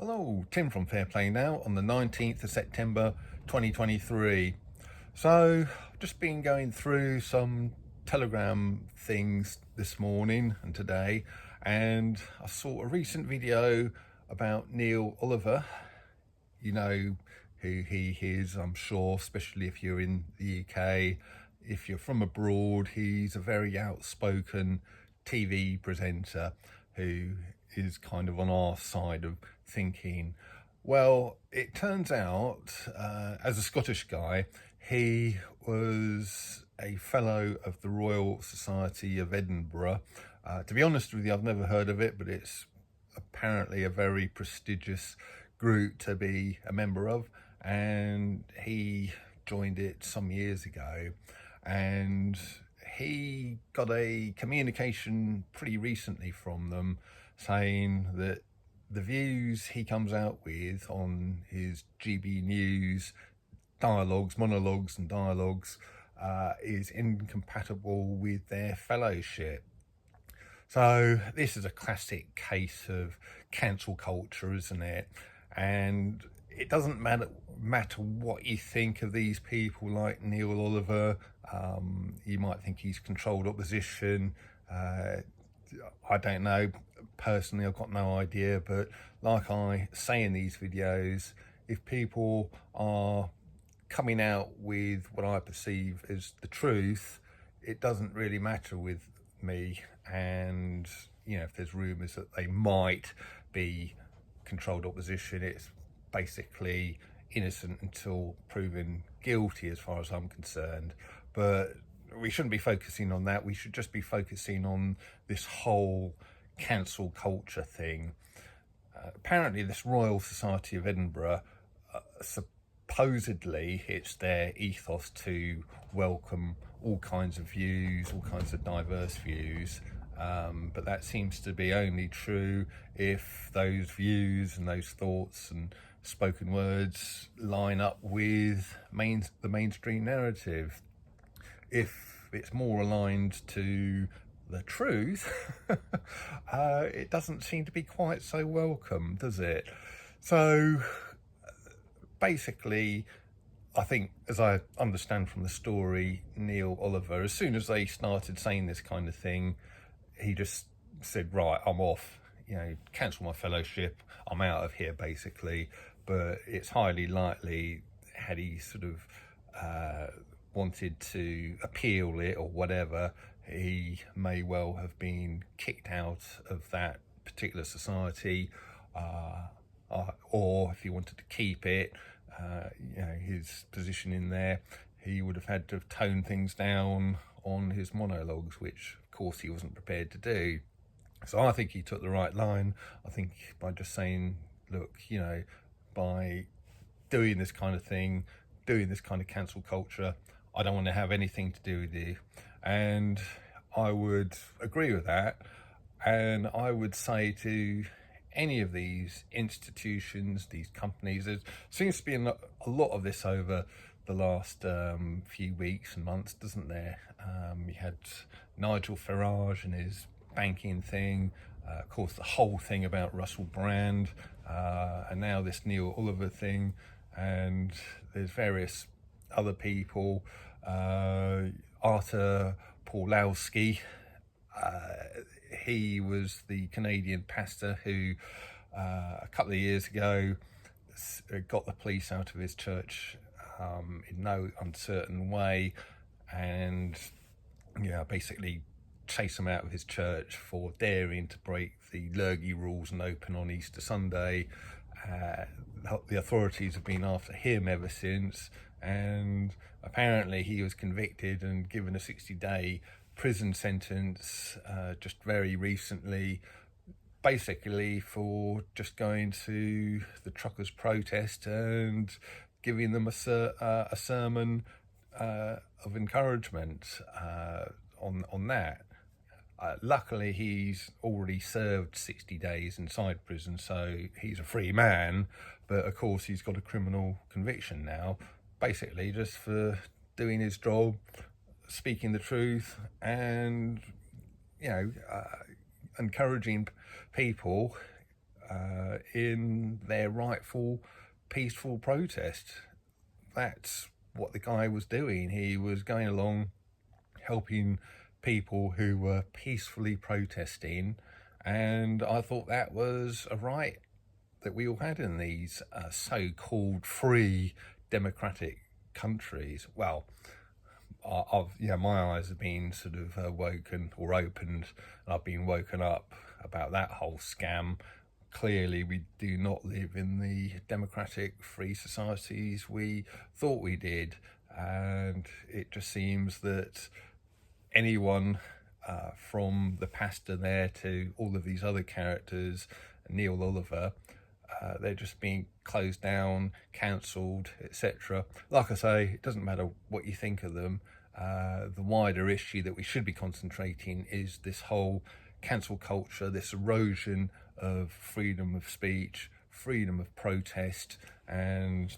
Hello, Tim from Fair Play Now on the 19th of September 2023. So, just been going through some Telegram things this morning and today, and I saw a recent video about Neil Oliver. You know who he is, I'm sure, especially if you're in the UK. If you're from abroad, he's a very outspoken TV presenter who is kind of on our side of thinking. Well, it turns out, as a Scottish guy, he was a fellow of the Royal Society of Edinburgh. To be honest with you, I've never heard of it, but it's apparently a very prestigious group to be a member of, and he joined it some years ago, and he got a communication pretty recently from them saying that the views he comes out with on his GB News monologues and dialogues is incompatible with their fellowship. So this is a classic case of cancel culture, isn't it? And it doesn't matter what you think of these people like Neil Oliver. You might think he's controlled opposition. I don't know. Personally, I've got no idea. But like I say in these videos, if people are coming out with what I perceive as the truth, it doesn't really matter with me. And if there's rumours that they might be controlled opposition, it's basically innocent until proven guilty as far as I'm concerned. But we shouldn't be focusing on that. We should just be focusing on this whole cancel culture thing. Apparently this Royal Society of Edinburgh, supposedly it's their ethos to welcome all kinds of views, all kinds of diverse views, but that seems to be only true if those views and those thoughts and spoken words line up with the mainstream narrative. If it's more aligned to the truth, it doesn't seem to be quite so welcome, does it? So basically, I think, as I understand from the story, Neil Oliver, as soon as they started saying this kind of thing, he just said, right, I'm off, cancel my fellowship, I'm out of here, basically. But it's highly likely, had he sort of wanted to appeal it or whatever, he may well have been kicked out of that particular society, or if he wanted to keep it, his position in there, he would have had to have toned things down on his monologues, which of course he wasn't prepared to do. So I think he took the right line. I think by just saying, look, by doing this kind of thing, doing this kind of cancel culture, I don't want to have anything to do with you. And I would agree with that. And I would say to any of these institutions, these companies, there seems to be a lot of this over the last few weeks and months, doesn't there? You had Nigel Farage and his banking thing, of course the whole thing about Russell Brand, and now this Neil Oliver thing, and there's various other people, Artur Pawlowski. He was the Canadian pastor who a couple of years ago got the police out of his church in no uncertain way, and basically chase him out of his church for daring to break the Lurgy rules and open on Easter Sunday. The authorities have been after him ever since, and apparently he was convicted and given a 60-day prison sentence just very recently, basically for just going to the truckers' protest and giving them a sermon of encouragement on that. Luckily, he's already served 60 days inside prison, so he's a free man. But of course, he's got a criminal conviction now, basically just for doing his job, speaking the truth, and encouraging people in their rightful peaceful protest. That's what the guy was doing. He was going along helping people who were peacefully protesting, and I thought that was a right that we all had in these so-called free democratic countries. Well, my eyes have been sort of woken or opened, and I've been woken up about that whole scam. Clearly, we do not live in the democratic free societies we thought we did, and it just seems that anyone from the pastor there to all of these other characters, Neil Oliver, they're just being closed down, cancelled, etc. Like I say, it doesn't matter what you think of them. The wider issue that we should be concentrating is this whole cancel culture, this erosion of freedom of speech, freedom of protest, and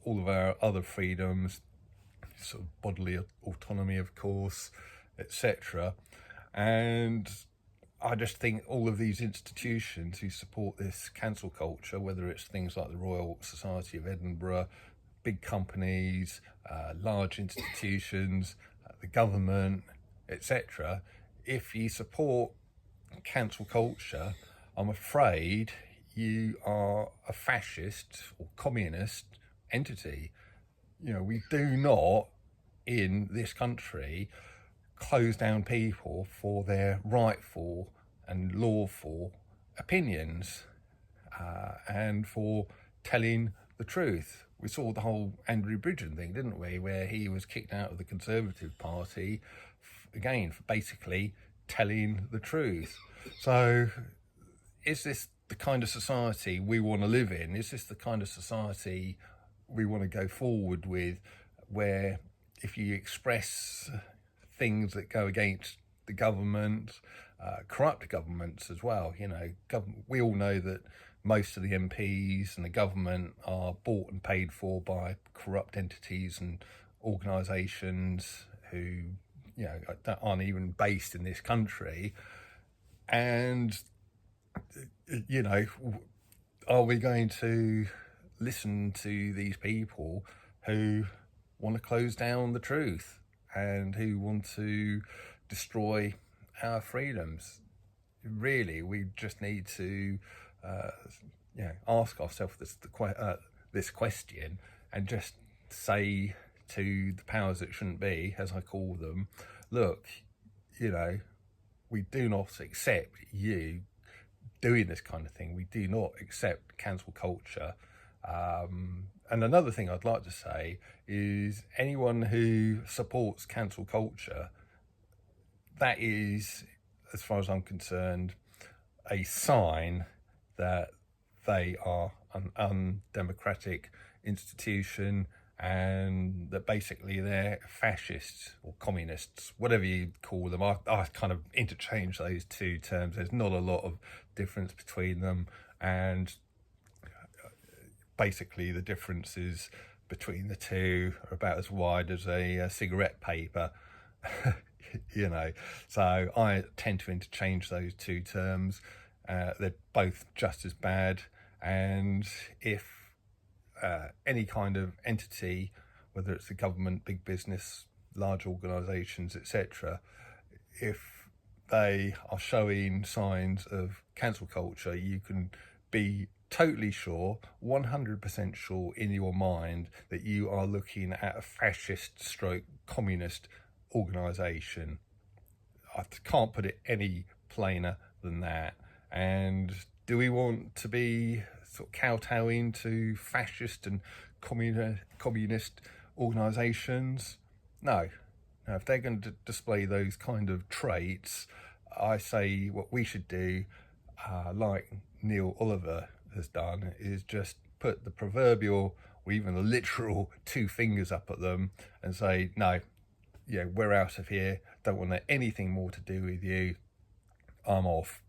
all of our other freedoms, sort of bodily autonomy, of course, etc. And I just think all of these institutions who support this cancel culture, whether it's things like the Royal Society of Edinburgh, big companies, large institutions, the government, etc., if you support cancel culture, I'm afraid you are a fascist or communist entity. We do not, in this country, close down people for their rightful and lawful opinions and for telling the truth. We saw the whole Andrew Bridgen thing, didn't we, where he was kicked out of the Conservative Party, again, for basically telling the truth. So is this the kind of society we want to live in? Is this the kind of society we want to go forward with, where if you express things that go against the government, corrupt governments as well, we all know that most of the MPs and the government are bought and paid for by corrupt entities and organisations who, aren't even based in this country. And, are we going to listen to these people who want to close down the truth and who want to destroy our freedoms? Really, we just need to ask ourselves this question and just say to the powers that shouldn't be, as I call them, look, we do not accept you doing this kind of thing. We do not accept cancel culture. And another thing I'd like to say is anyone who supports cancel culture, that is, as far as I'm concerned, a sign that they are an undemocratic institution and that basically they're fascists or communists, whatever you call them. I kind of interchange those two terms. There's not a lot of difference between them, and basically the differences between the two are about as wide as a cigarette paper. So I tend to interchange those two terms. They're both just as bad, and if any kind of entity, whether it's the government, big business, large organisations, etc., if they are showing signs of cancel culture, you can be totally sure, 100% sure in your mind that you are looking at a fascist stroke communist organisation. I can't put it any plainer than that. And do we want to be sort of kowtowing to fascist and communist organisations? No. Now, if they're going to display those kind of traits, I say what we should do, like Neil Oliver has done, is just put the proverbial or even the literal two fingers up at them and say, no, we're out of here, don't want anything more to do with you, I'm off.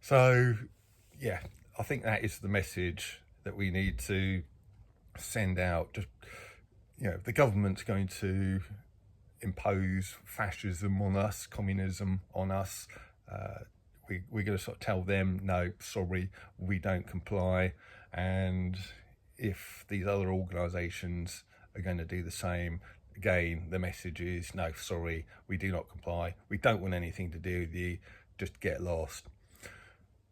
So, I think that is the message that we need to send out. Just, if the government's going to impose fascism on us, communism on us, we're going to sort of tell them, no, sorry, we don't comply. And if these other organisations are going to do the same, again, the message is, no, sorry, we do not comply. We don't want anything to do with you. Just get lost.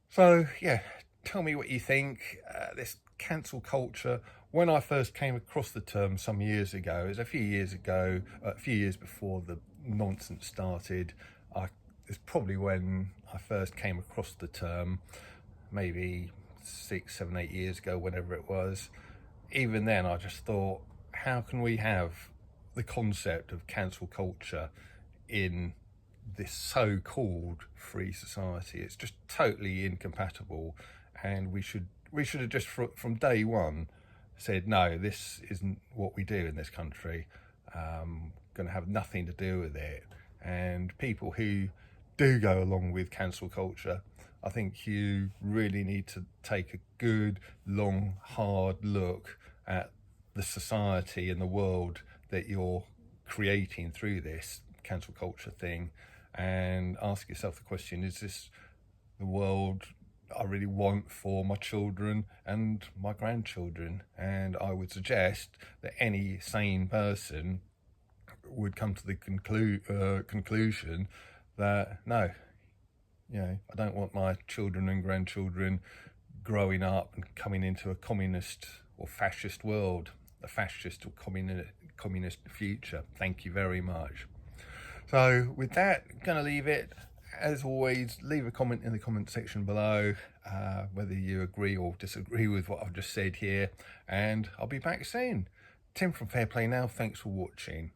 So, yeah, tell me what you think. This cancel culture, when I first came across the term some years ago, it was a few years before the nonsense started. It's probably when I first came across the term, maybe 6, 7, 8 years ago, whenever it was. Even then, I just thought, how can we have the concept of cancel culture in this so-called free society? It's just totally incompatible, and we should have just from day one said, no, this isn't what we do in this country. Going to have nothing to do with it. And people who do go along with cancel culture, I think you really need to take a good, long, hard look at the society and the world that you're creating through this cancel culture thing, and ask yourself the question, is this the world I really want for my children and my grandchildren? And I would suggest that any sane person would come to the conclusion that, no, I don't want my children and grandchildren growing up and coming into a communist or fascist world, a fascist or communist future. Thank you very much. So with that, I'm going to leave it. As always, leave a comment in the comment section below, whether you agree or disagree with what I've just said here, and I'll be back soon. Tim from Fair Play Now, thanks for watching.